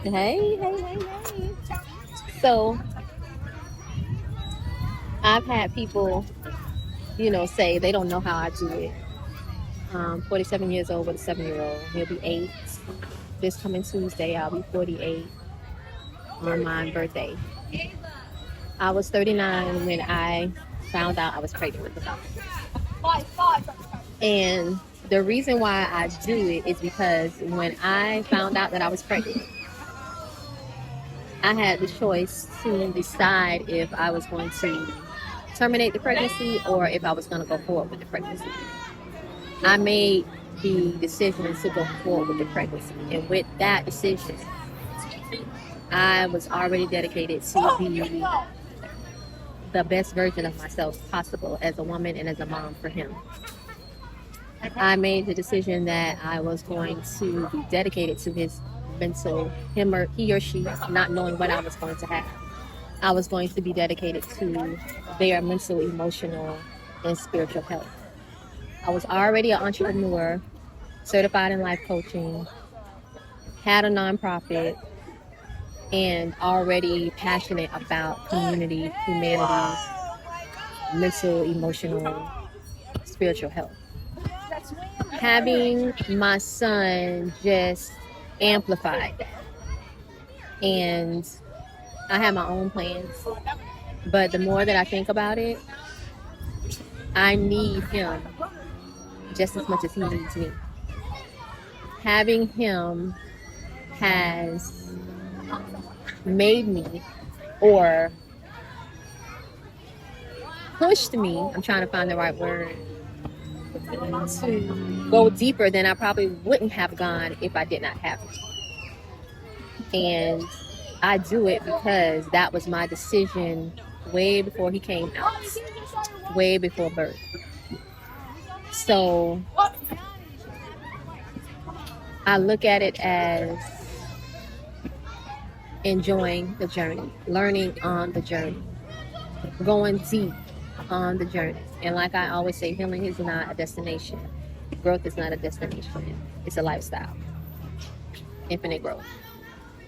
Hey, hey, hey, hey. So I've had people, say they don't know how I do it. 47 years old with a 7-year-old. He'll be 8. This coming Tuesday, I'll be 48 on my birthday. I was 39 when I found out I was pregnant with the dog. And the reason why I do it is because when I found out that I was pregnant, I had the choice to decide if I was going to terminate the pregnancy or if I was going to go forward with the pregnancy. I made the decision to go forward with the pregnancy. And with that decision, I was already dedicated to be the best version of myself possible as a woman and as a mom for him. I made the decision that I was going to be dedicated to his mental, he or she, not knowing what I was going to have. I was going to be dedicated to their mental, emotional, and spiritual health. I was already an entrepreneur, certified in life coaching, had a nonprofit, and already passionate about community, humanity, mental, emotional, spiritual health. Having my son just amplified that. And I have my own plans, but the more that I think about it, I need him just as much as he needs me. Having him has made me or pushed me, I'm trying to find the right word, to go deeper than I probably wouldn't have gone if I did not have him. And I do it because that was my decision way before he came out, way before birth. So I look at it as enjoying the journey, learning on the journey, going deep on the journey. And like I always say, healing is not a destination. Growth is not a destination. It's a lifestyle. Infinite growth.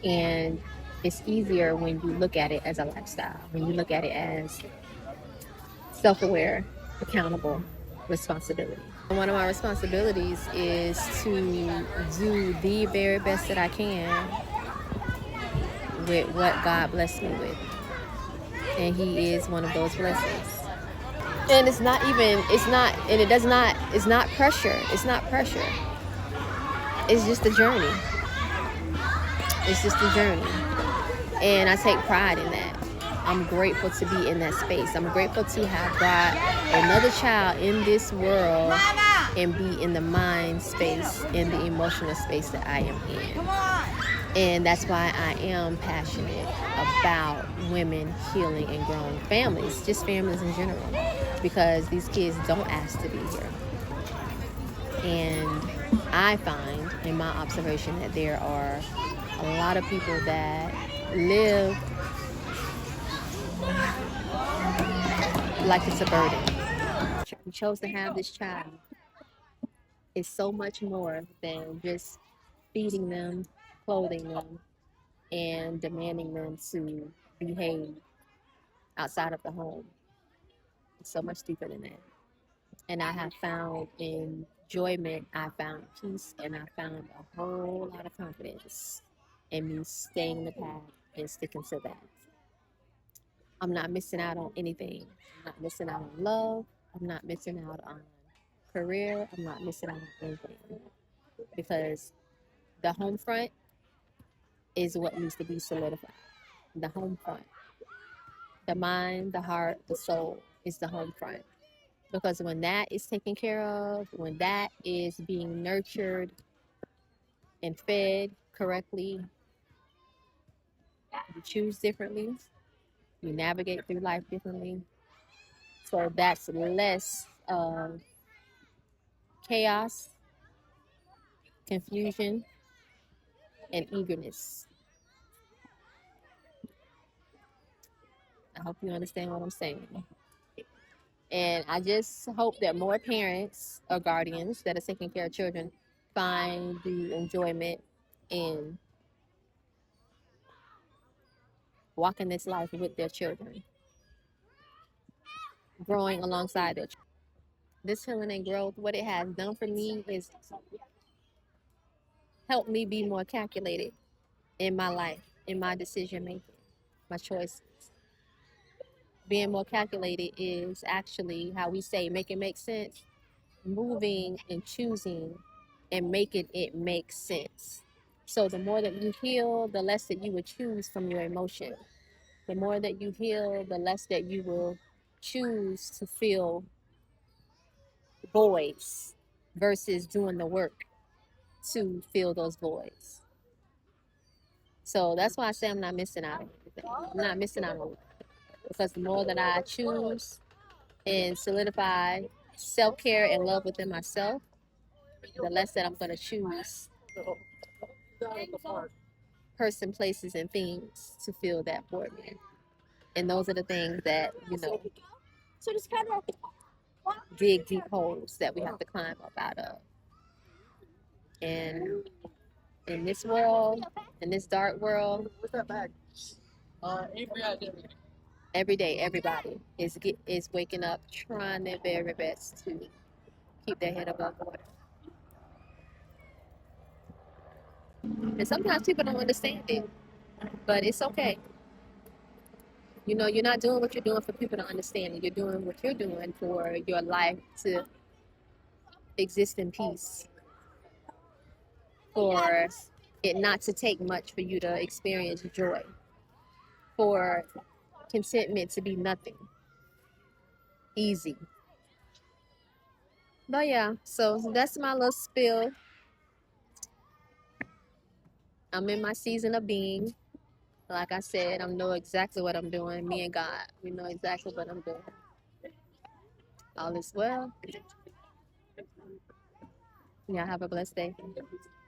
And it's easier when you look at it as a lifestyle, when you look at it as self-aware, accountable, responsibility. One of my responsibilities is to do the very best that I can with what God blessed me with. And he is one of those blessings. And it's not pressure. It's not pressure. It's just a journey. It's just a journey. And I take pride in that. I'm grateful to be in that space. I'm grateful to have brought another child in this world and be in the mind space, in the emotional space that I am in. And that's why I am passionate about women healing and growing families, just families in general, because these kids don't ask to be here. And I find in my observation that there are a lot of people that live like it's a burden. We chose to have this child. It's so much more than just feeding them, clothing them, and demanding them to behave outside of the home. It's so much deeper than that. And I have found enjoyment, I found peace, and I found a whole lot of confidence in me staying the path and sticking to that. I'm not missing out on anything. I'm not missing out on love. I'm not missing out on career. I'm not missing out on anything. Because the home front is what needs to be solidified. The home front. The mind, the heart, the soul is the home front. Because when that is taken care of, when that is being nurtured and fed correctly, you choose differently, you navigate through life differently. So that's less chaos, confusion, and eagerness. I hope you understand what I'm saying. And I just hope that more parents or guardians that are taking care of children find the enjoyment in walking this life with their children, growing alongside their children. This healing and growth, what it has done for me is helped me be more calculated in my life, in my decision making, my choices. Being more calculated is actually how we say make it make sense, moving and choosing and making it make sense. So the more that you heal, the less that you will choose from your emotion. The more that you heal, the less that you will choose to fill voids versus doing the work to fill those voids. So that's why I say I'm not missing out on anything. I'm not missing out on it. Because the more that I choose and solidify self-care and love within myself, the less that I'm going to choose person, places, and things to fill that void. And those are the things that, dig deep holes that we have to climb up out of. And in this world, in this dark world, every day, everybody is waking up, trying their very best to keep their head above water. And sometimes people don't understand it, but it's okay. You're not doing what you're doing for people to understand it. You're doing what you're doing for your life to exist in peace, for it not to take much for you to experience joy, for contentment to be nothing, easy. But yeah, so that's my little spill. I'm in my season of being. Like I said, I know exactly what I'm doing. Me and God, we know exactly what I'm doing. All is well. Y'all have a blessed day.